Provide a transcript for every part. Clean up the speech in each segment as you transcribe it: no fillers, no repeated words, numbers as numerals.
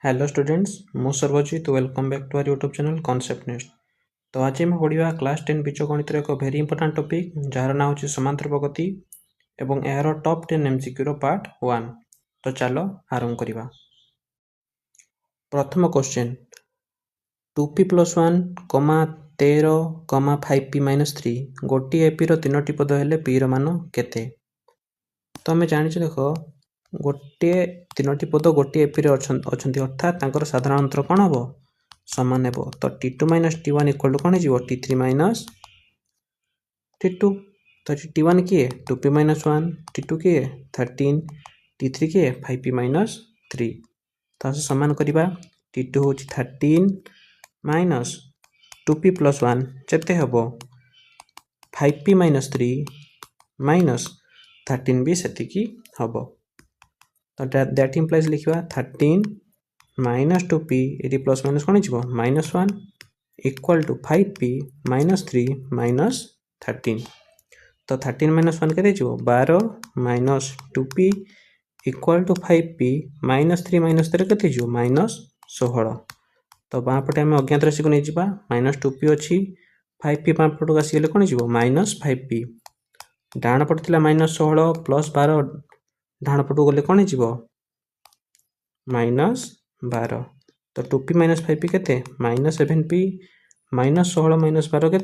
Hello students, मु Sarvajit welcome back to our YouTube channel concept nest. तो आज आम पढ़ा क्लास 10 बीजगणित एक वेरी इंपोर्टाट टॉपिक जार ना हूँ समांतर प्रगति एवं यार टॉप 10 एमसीक्यू पार्ट 1। तो चलो आरंभ करवा। प्रथम क्वेश्चन 2p+1, 13, 5p-3 गोटे एपी तीनो पद हेले पी मान केते। तो आम जानी देख गोटे तीनो पद गोटे एपी अच्छा अर्थात साधारण अंतर कौन हम सामान हे। तो t2 - t1 इक्वल टू कौन हो t3 - t2। तो t1 किए 2p - 1, t2 किए 13, t3 किए 5p-3। तो सामान करवा t2 हूँ 13 माइनस 2p+1 जेते हम 5p-3 माइनस 13 भी सेतिकी हम। तो दैट इम्प्लाइज लिखा 13 माइनस 2p ये प्लस माइनस कौन हो -1 इक्वल टू 5p - 3 माइनस 13। तो 13 - 1 के 12 minus 2p equal to 5p -3 minus 3 के -16। तो बाँ पटे आम अज्ञात राशि को नहीं जावा -2p अच्छी 5p बाँ पटक आसीगले कौन हो -5p। डाण पटे था -16 प्लस 12 डाण पटक गले कौन हो -12। तो 2p - 5p के -7p -16 - 12 के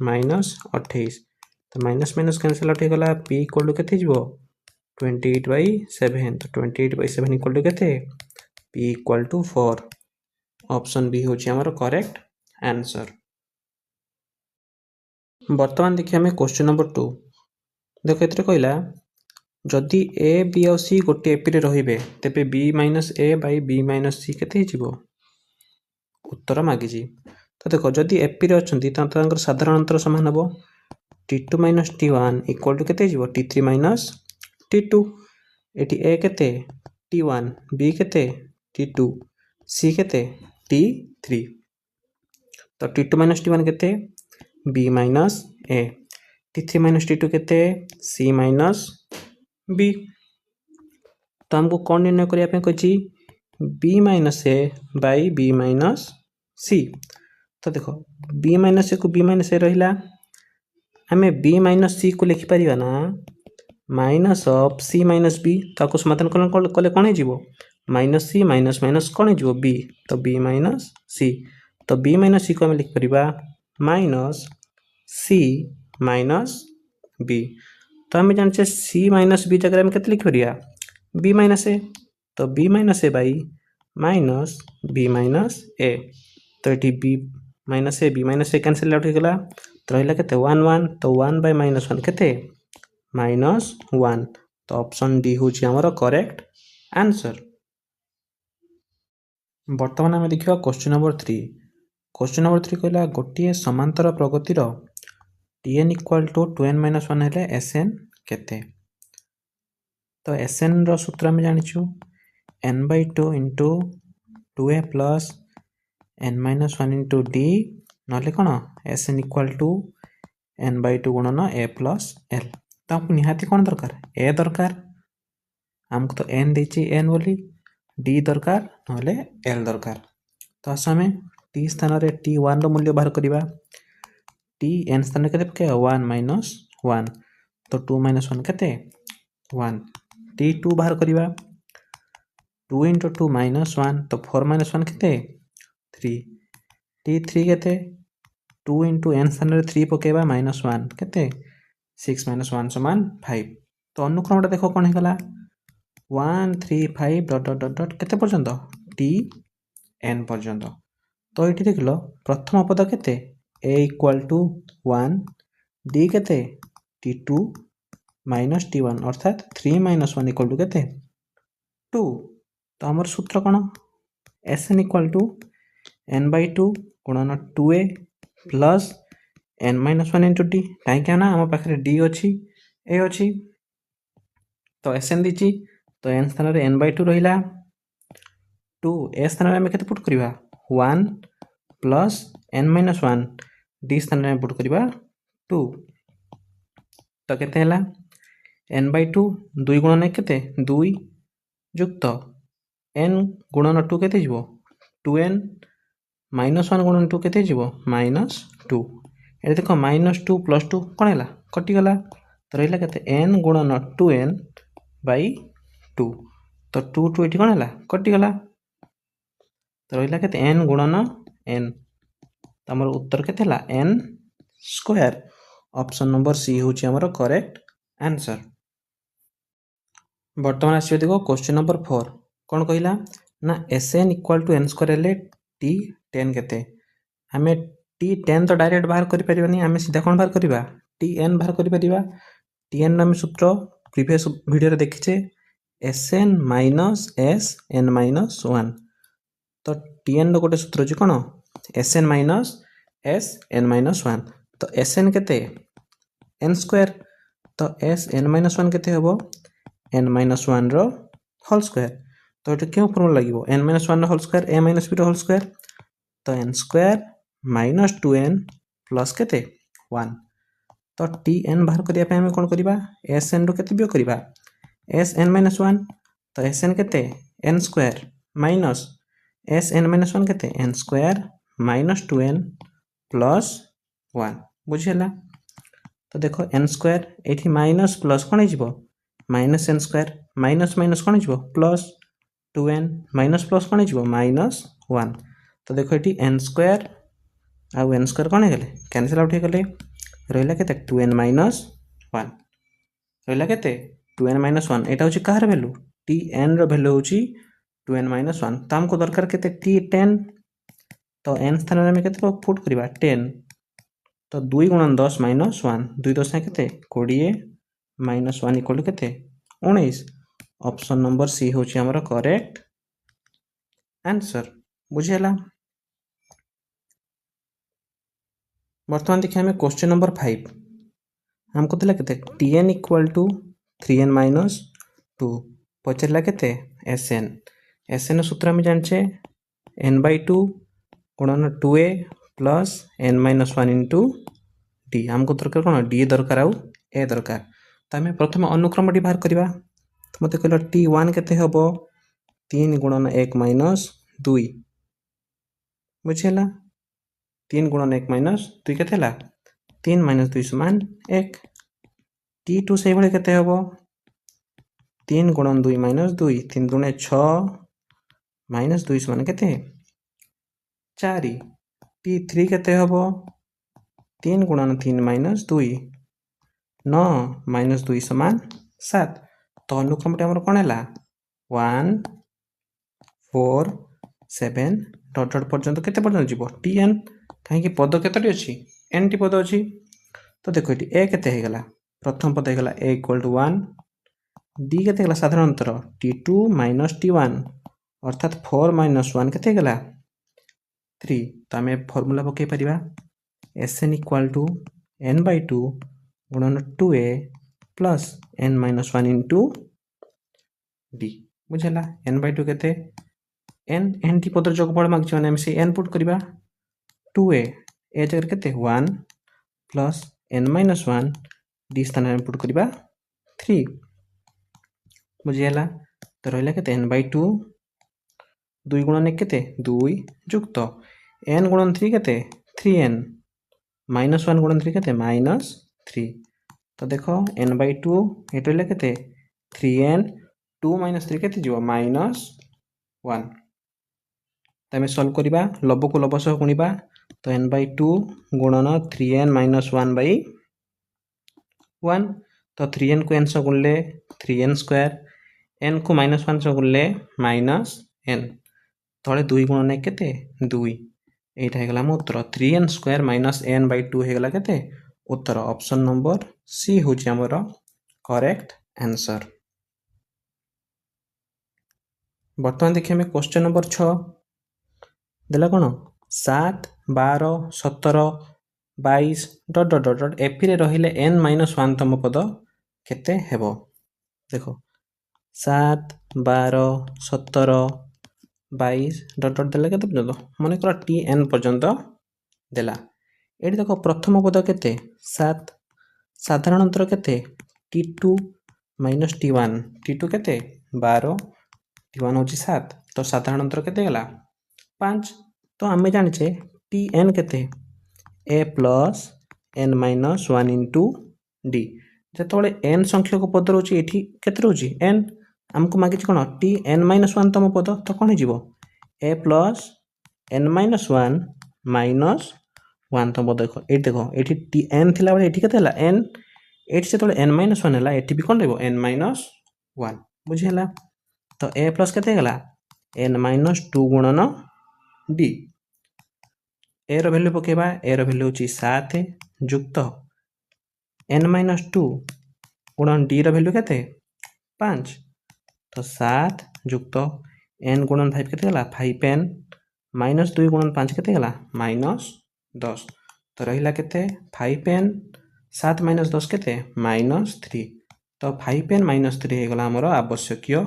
-28। तो माइनस माइनस कैनसल आउट होगा p इक्वल टू के 28/7। तो 28/7 इक्वल टू के p equal to 4। Option B हूँ आमर करेक्ट आंसर। बर्तमान देखिए आम क्वेश्चन नंबर 2। देख ये कहला जदि ए बी और सी गोटे एपी रे तेबे b - a by b - c केते हिजिबो उत्तर मागिजी। तो देखो जदि एपी रे अछंती तो साधारण अंतर समान हबो t2 - t1 इक्वल टू केते हिजिबो t3 - t2। एटी a केते t1, b केते t2, c केते t3। तो t2 - t1 केते b - a, t3 - t2 केते c - b। तो हमको कौन निर्णय करने कही b - a by b - c। तो देखो b - a को b - a रहा आम b - c को लिखिपर ना माइनस ऑफ c - b। तो समाधान कले कौन हो -c माइनस माइनस कौन हो b। तो b - c। तो b - c को आम लिखिपर -c - b। तो आम जाने c - b जगह के लिखिपर b - a। तो b - a by -b - a। तो ये b - a b - a cancel out होगा तो रहा के 1 1। तो 1 by -1 के -1। तो ऑप्शन डी हूँ आमर करेक्ट आंसर। बर्तमान आम देखा क्वेश्चन नंबर 3। क्वेश्चन नंबर 3 कहला गोटे समांतर प्रगतिर tn इक्वल टू 2n - 1 हेले sn केते। तो sn रो सूत्र आम जानिछु n/2 into 2a plus n - 1 into d ना कौन sn इक्वल टू n/2 गुणन a प्लस l। तो हमको निहाती कौन दरकार a दरकार हमको तो n देची n बोली d दरकार ना l दरकार। तो आस आम t स्थान रे t1 रो मूल्य बाहर करवा t n स्थान के पके 1 - 1। तो 2 - 1 के 1 t2 बाहर करवा 2 into 2 -1। तो 4 - 1 के 3 t3 के 2 into n स्थान रे 3 पकेबा -1 के 6 - 1 समान 5। तो अनुक्रम देखो कौन होगा 1 3 5 डट डट डट डट केते पर्यंत टी एन पर्यंत। तो ये देख लो प्रथम पद के a इक्वल टू 1 d के t2 माइनस t1 अर्थात 3 - 1 इक्वल टू के 2। तो आमर सूत्र कौन sn इक्वल टू n/2 गुणन 2a plus n - 1 into d। कहीं ना आम पाखे d अच्छी a अच्छी। तो sn दीची तो n स्थान रे n/2 रहा 2 a स्थान रे आम केते पुट करवा 1 प्लस n - 1 d स्थान रे पुट करवा 2। तो केते हला n/2 2 गुणन केते 2 युक्त n गुणन 2 केते जीवो 2n -1 गुणन 2 केते जीवो -2 ए देखो -2 + 2 कोन हैला कटि गला तो रहिला केते n गुणन 2n / 2 तो 2 2 एठी कोन हैला कटि गला तो रहिला केते n गुणन n तो हमर उत्तर केते हैला n square option number C होची हमर करेक्ट आंसर। वर्तमान आसी देखो क्वेश्चन नंबर 4 कौन कहला ना Sn = n स्क्वायर ले t10 केते हमें t10 तो डायरेक्ट बाहर करि परिबानी हमें सीधा कौन बाहर करिबा tn बाहर करि परिबा tn हम सूत्र प्रीवियस वीडियो रे देखिछे Sn - Sn - 1 तो tn रो गोटे सूत्र अछि कोन Sn - Sn - 1 तो Sn केते n स्क्वायर तो Sn - 1 केते हबो n - 1 रो होल स्क्वायर तो एटा क्यों फॉर्मूला लागिवो n - 1 रो होल स्क्वायर a - b रो होल स्क्वायर तो n स्क्वायर - 2n प्लस केते 1 तो tn बाहर करिया पे हम कोन करिबा Sn रो केते बियो करिबा Sn - 1 तो Sn केते n स्क्वायर माइनस Sn - 1 केते n स्क्वायर - 2n प्लस 1 बुझियला तो देखो n स्क्वायर एठी माइनस प्लस कोन हे जिवो minus n square minus minus कोन जिवो प्लस 2n माइनस प्लस कोन जिवो -1 तो देखो एठी n स्क्वायर आ n स्क्वायर कोन हे गेले कैंसिल आउट हे गेले रहिला केते 2n - 1 रहिला केते 2n - 1 एटा होची कार वैल्यू tn रो वैल्यू होची 2n - 1 तो हमको दरकार केते t10 तो n स्थान रे हम केते पुट करिबा 10 तो 2 × 10 - 1 2 10 केते 20 - 1 इक्वल केते 19 ऑप्शन नंबर सी होची हमर करेक्ट आंसर बुझियला। वर्तमान देखिए हमें क्वेश्चन नंबर 5 हमको दिला केते tn = 3n - 2 पचरला केते Sn सूत्र हम जानछे n/2 गुणन 2a plus n - 1 into d हमको दरकार कोन d दरकार आउ a दरकार तो हमें प्रथम अनुक्रम डी बाहर करिबा तो मते कहलो t1 केते हबो 3 गुणन 1 - 2 बुझियला 3 गुणन 1 - 2 केते ला 3 - 2 = 1 t2 से भले केते हबो 3 गुणन 2 - 2 3 दुने 6 -2 = केते 4 t3 केते हबो 3 गुणन 3 - 2 9 - 2 = 7 तो अनुक्रम हमर कोन हैला 1 4 7 डॉट डॉट पर्यंत केते पर्यंत जीवो tn काहे कि पद केतेटी अछि n टी पद अछि तो देखो एटी a केते हे गेला प्रथम पद हे गेला a = 1 d केते गेला साधारण अंतर t2 - t1 अर्थात 4 - 1 केते हे गेला 3 तो हमें फार्मूला पके परिबा Sn = n/2 गुणन 2a plus n - 1 into d बुझला n/2 केते n टी पदर जोगफल मागछि माने हम से n पुट करिबा 2a a जगह केते 1 प्लस n - 1 d स्थान में पुट करिबा 3 बुझियला तो रहला केते n/2 2 गुणन 1 केते 2 जुक्त n गुणन 3 केते 3n -1 गुणन 3 केते -3 तो देखो n/2 एटा ले केते 3n 2 - 3 केते जीवो -1 तमे सॉल्व करिबा लब को लब सह गुणिबा तो n/2 गुणन 3n - 1/1 तो 3n को n सह गुणले 3n स्क्वायर n को -1 सह गुणले -n तळे 2 गुणन 1 केते 2 एटा हे गेला म उत्तर 3n स्क्वायर -n/2 हे गेला केते उत्तर ऑप्शन नंबर सी होची हमर करेक्ट आंसर। वर्तमान देखिए हमें क्वेश्चन नंबर 6 देला कोन 7 12 17 22 डॉट डॉट डॉट डॉट एफी रे रहिले n - 1 तम पद केते हेबो देखो 7 12 17 22 डॉट डॉट देला केते पर्यंत माने कर tn पर्यंत देला एठी देखो प्रथम पद केते 7 साधारण अंतर केते t2 - t1 t2 केते 12 T1 हूँ 7 तो साधारण अंतर केते गला 5 तो आम जाने Tn केते a plus n minus 1 into D जिते n संख्यक पद रोचे ये केते रोचे n आमको मागिच कौन Tn माइनस 1 तम पद तो कौन हो a plus n minus 1 minus 1 तम पद देख ये Tn थिला बेले ये केते n एट से n माइनस 1 है ये भी कौन रही n माइनस 1 बुझीगला तो a प्लस केते गला n माइनस 2 गुणन d ए रो वैल्यू पकेबा ए रो वैल्यू होची 7 युक्त n माइनस 2 गुणन d रो वैल्यू केते 5 तो 7 युक्त n गुणन 5 केते गला 5n माइनस 2 गुणन 5 केते गला माइनस 10 तो रहिला केते 5n 7 माइनस 10 केते माइनस 3 तो 5n माइनस 3 हे गला हमरो आवश्यकीय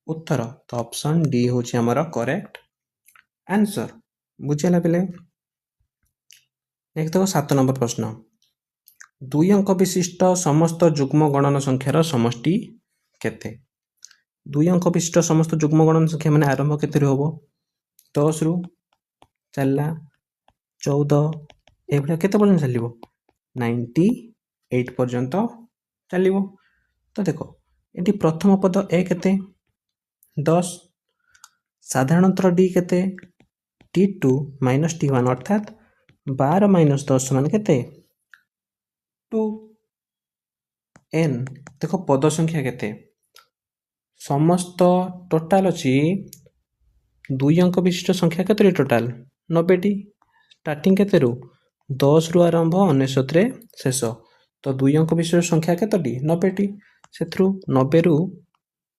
उत्तर तो ऑप्शन डी होची हमरो करेक्ट आंसर बुझिला बेले नेक्स्ट देखो 7 नंबर प्रश्न 2 अंक विशिष्ट समस्त युग्म गणन संख्यार समष्टि केते 2 अंक विशिष्ट समस्त युग्म गणन संख्या माने आरंभ केते होबो 10 रु चलला 14 एभला केते पर्यंत चलिबो 98 पर्यंत चलिबो तो देखो एटी प्रथम पद ए केते 10 साधारण अंतर डी केते T2 माइनस T1 अर्थात 12 माइनस 10 मान केते 2 n देखो पद संख्या केते समस्त टोटाल अछि 2 अंक विशिष्ट संख्या केते टोटाल 90 टी स्टार्टिंग केते रु 10 रु आरंभ 99 रे शेष तो 2 अंक विशिष्ट संख्या केतोटी 90 टी सेथरु 90 रु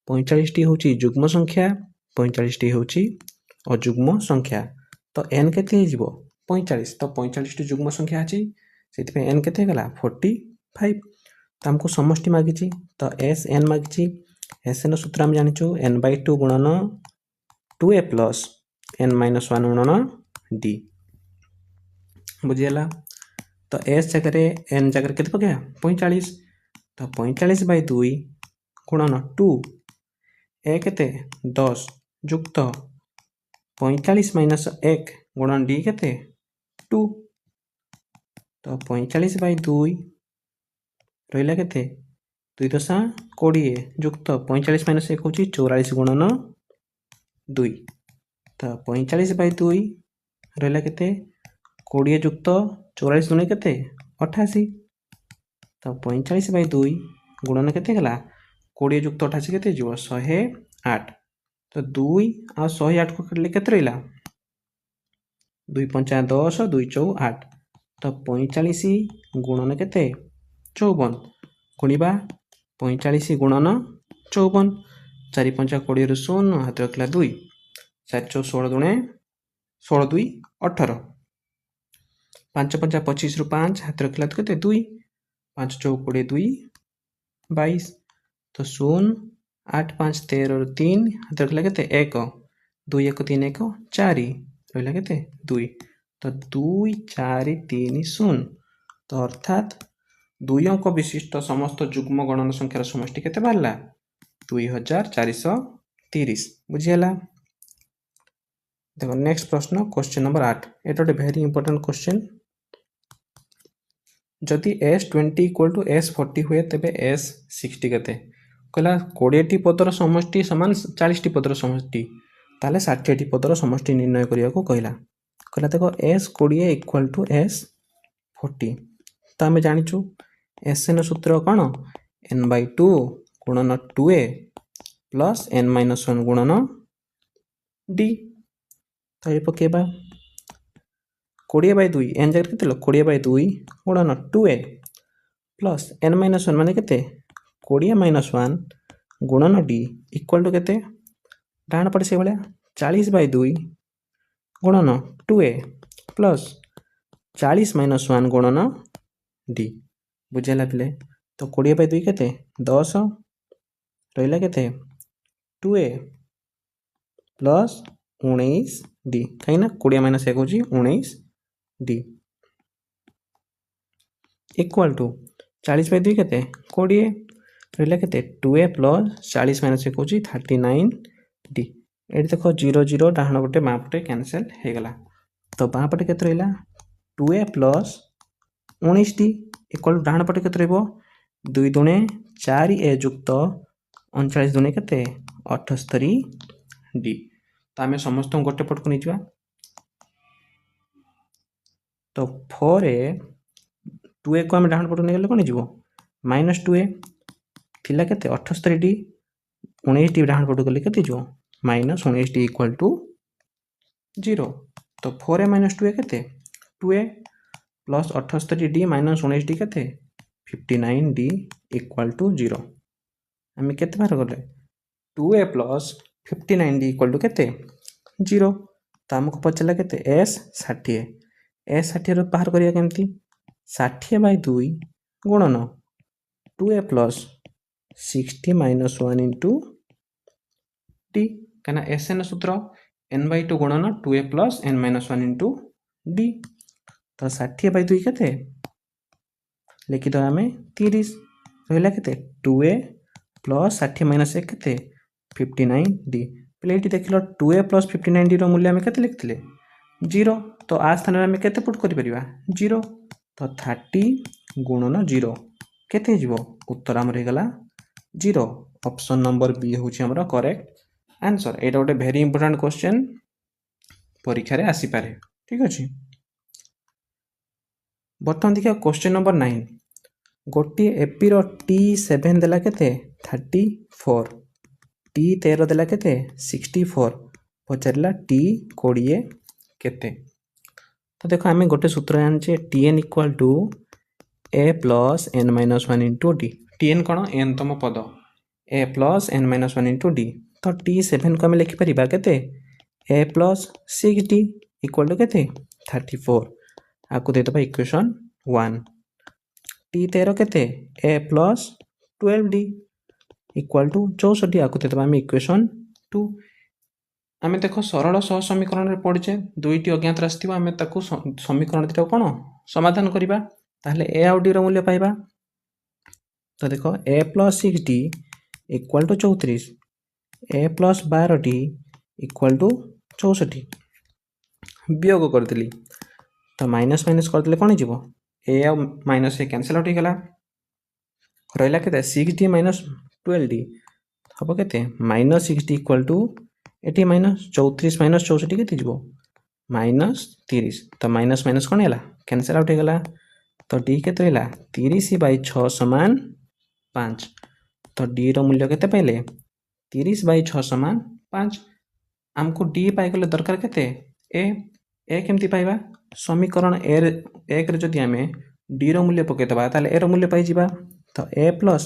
45 टी होची युग्म संख्या 45 टी होची अयुग्म संख्या तो n केते हे जिवो 45 तो 45 टी युग्म संख्या अछि सेति पे n केते गला 45 तो हमको समष्टि मागिची तो Sn मागिची Sn सूत्र हम जानिछु n/2 गुणन 2a प्लस n माइनस 1 गुणन d बुझियला तो S जगह रे n जगह केते पके 45 तो 45/2 गुणन 2 a केते 10 युक्त 45 माइनस 1 गुणन d केते 2 तो 45/2 रहिला केते 2 दशा 20 युक्त 45 माइनस 1 होची 44 गुणन 2 तो 45/2 रहिला केते 20 युक्त 44 गुणे केते 88 तो 45/2 गुणन केते गला 20 युक्त 88 केते जीवो 108 तो 2 आ 108 को काटले केते रहिला 2 5 10 2 4 8 तो 45 गुणन केते 54 गुणिबा 45 गुणन 54 4 5 20 रु 0 हाथ रखला 2 4 4 16 दुणे 16 2 18 5 5 25 रु 5 हाथ रखला तो केते 2 5 4 20 2 22 तो 0 8 5 13 रु 3 हाथ रखला केते 1 2 1 3 1 4 रहिला केते 2 तो 2 4 3 0 तो अर्थात 2 अंक विशिष्ट समस्त युग्म गणन संख्यार समष्टि केते बाहरला 2430 बुझियला देखो नेक्स्ट प्रश्न क्वेश्चन नंबर 8 एटा एक वेरी इंपोर्टेंट क्वेश्चन जदि S20 = S40 हुए तेबे S60 केते कहला 20 टी पदर समष्टि समान 40 टी पदर समष्टि ताले 60 टी पदर समष्टि निर्णय करिया को कहला देखो S20 = S40 तो आमे जानिछु Sn सूत्र कौन n/2 गुणन 2a प्लस n माइनस 1 गुणन d तो ये पकेबा 20/2 n जगह केते 20/2 गुणन 2a प्लस n माइनस 1 माने केते 20 माइनस 1 गुणन d इक्वल टू केते डाण पड़े से भले 40/2 गुणन 2a प्लस 40 माइनस 1 गुणन d बुझेला पिले तो 20/2 केते 10 रहिला केते 2a प्लस 19 d कहिना 20 माइनस 1 होची 19 d इक्वल टू 40/2 केते 20 रहिला केते 2a प्लस 40 माइनस 1 होची 39 डी ये देख 0 0 डाहाण पटे बाँ पटे कैनसल हो गला। तो बाँ पटे केते रहिला 2a प्लस 19d इक्वल डाहाण पटे केते रहबो 2 दुणे 4a युक्त 39 दुणे केते 78d। तो आम समस्त गोटे पट को नहीं जा। तो 4a 2a को आम डाहाण पट नहीं गले कौन हो -2a थिला केते 78d 19d डाहाण पट गले केते जो -19d इक्वल टू 0। तो 4a - 2a केते 2a प्लस 78d - 19d केते 59d इक्वल टू 0। आम केते बाहर गले 2a plus 59d equal to केते 0। तो आमको पचला केते s 60 s 60 बाहर करिया केमती 60/2 गुणन 2a प्लस 60 - 1 इंटू d कहना SN सूत्र n/2 गुणन 2a plus n - 1 into d। तो 60/2 केते लिखिद आम 30 रहा केते 2a प्लस 60 - 1 केते 59d। पहले ये देख लो 2a प्लस 59d रूल्य आम के लिखते 0। तो आ स्थान में आम के पुट कर 0। तो 30 गुणन 0 केते जीवो उत्तर आमर होगला 0। ऑप्शन नंबर बी हूँ आमर करेक्ट आंसर। एटा गोटे वेरी इंपोर्टेंट क्वेश्चन परीक्षा रे आसी पारे। ठीक अच्छे बर्तमान देखिए क्वेश्चन नंबर 9 गोटे एपी रो T7 देला केते 34 T13 देला केते 64 पचारला T20 केते। तो देखो आम गोटे सूत्र जाने Tn equal to a plus n - 1 into D. Tn कौन n तम पद a plus n - 1 into D. तो T7 को आम लिखिपर केते a plus 6d equal to केते 34 आपको देदबा इक्वेशन 1। T13 केते a plus 12d equal to 64 आपको देदबा आम इक्वेशन 2। आम देख सरल सह समीकरण में पढ़े दुईटी अज्ञात राशि आम समीकरण दुटा कौन समाधान करवा ताहले ए आउ डी मूल्य पाइबा। तो देख a plus 6d equal to 34 a plus 12d equal to 64 वियोग करदेली। तो माइनस माइनस करदे कौन हो ए आ माइनस ए कैनसल आउट होगा रहा के 6d माइनस 12d हम के -6d इक्वल टू ये माइनस 34 माइनस 64 के -30। तो माइनस माइनस कौन है कैनसल आउट होगा। तो डी के 30/6 समान 5। तो डी रूल्य के पाइले 30/6 समान 5। आमको डी पाइगले दरकार के ए केमती पाइबा समीकरण एक जदि आम डी मूल्य पकईदबा ताले ए मूल्य पाई। तो ए प्लस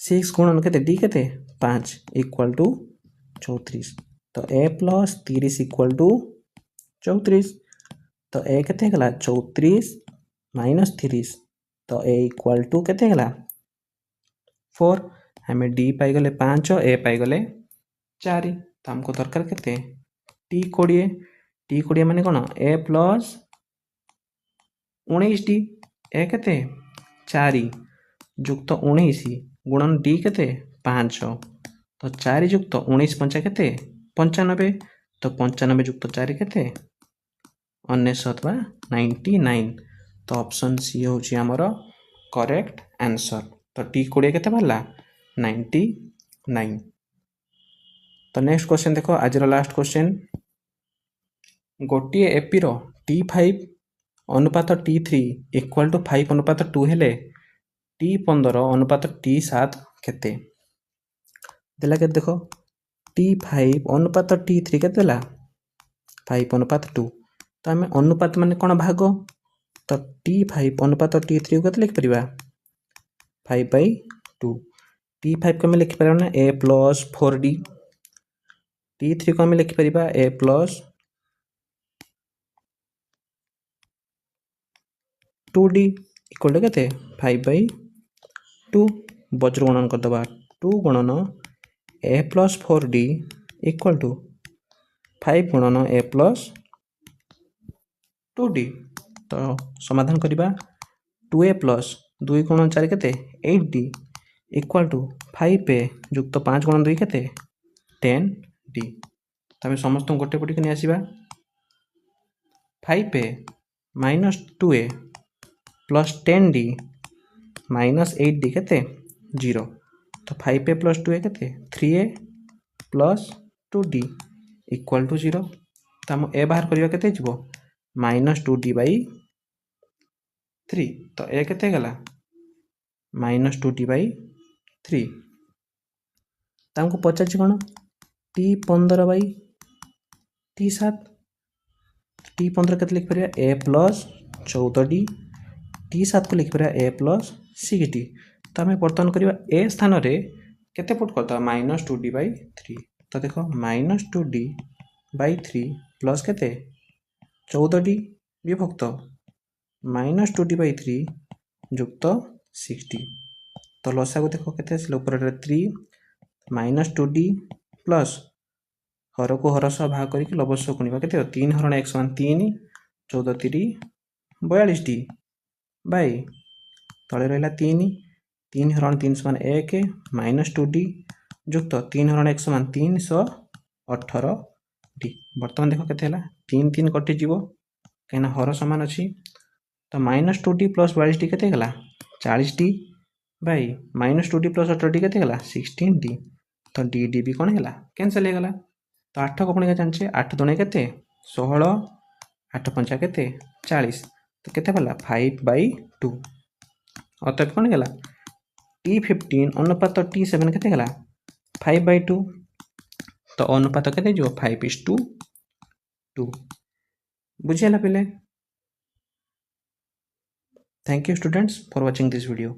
6 गुणन के डी के 5 इक्वल टू 34। तो a प्लस 30 इक्वल टू 34। तो a केते गला 34 माइनस 30। तो a इक्वल टू केते गला 4। आम d पाइगले 5 a पाइगले 4। तो हमको दरकार केते T20 माने कौन a प्लस 19d a केते 4 युक्त 19 गुणन d केते 5। तो 4 युक्त 19 पंचा केते 95। तो 95 युक्त 4 केते 99 99। तो ऑप्शन सी हूँ आमर करेक्ट आंसर। तो T20 केते बाहरला 99। तो नेक्स्ट क्वेश्चन देखो आज लास्ट क्वेश्चन गोटे एपी रो T5 अनुपात T3 इक्वल टू 5 अनुपात 2 हेले T15 अनुपात T7 केते देला के देखो T5 अनुपात T3 के देला 5 अनुपात 2। तो आम अनुपात माने कौन भाग। तो T5 अनुपात T3 को लिख पार 5/2। T5 को आम लिखिपर ना a प्लस 4d T3 को आम लिखिपर a plus 2d equal to के 5/2 बज्र गणन करदे 2 गुणन a plus 4d equal to 5 गुणन a प्लस 2d। तो समाधान करवा 2a प्लस 2 गुणन 4 के 8d इक्वल टू 5a युक्त 5 गुणन 2 के 10d डी। तो आम समस्त गोटे पटी नहीं आसवा 5a minus 2a plus 10d minus 8d केते 0। तो 5a प्लस 2a केते 3a plus 2d equal to 0। तो आम ए बाहर करवा केते जीवो माइनस 2d बाई 3। तो ए केते गला माइनस 2d बाई 3। तो हमको पचार कौन टी 15 बाई टी 7। टी 15 के लिखिपर ए प्लस 14d टी 7 को लिखिपर ए प्लस 6d। तो आम बर्तमान करवा ए स्थान रे केते पुट करता माइनस 2d बाई 3। तो देख माइनस 2d बाई 3 प्लस केते 14d विभक्त माइनस 2d बाई 3 युक्त 6d। तो लसा को देख केते ऊपर 3 माइनस 2d प्लस हर को हर सह भाग करके लवश गुणा के 3 हरण x मान 3 14 3 42d बाई तले रहा 3 3 हरण 3 मान 1 माइनस 2d युक्त 3 हरण x मान 318d। बर्तमान देख के 3 3 कटिज कहीं हर सामान अच्छी। तो माइनस 2d प्लस 42d के 40d by minus 2d plus 18d के 16d। तो डी भी कौन है कैनसल हो गला। तो 8 को पुणी जानचे 8 दुणे के 16 8 पंचा के 40। तो केते पड़ा 5/2। अतएव कौन है T15 अनुपात T7 के 5/2। तो अनुपात के 5:2 बुझीगला पिले। Thank you students for watching this video.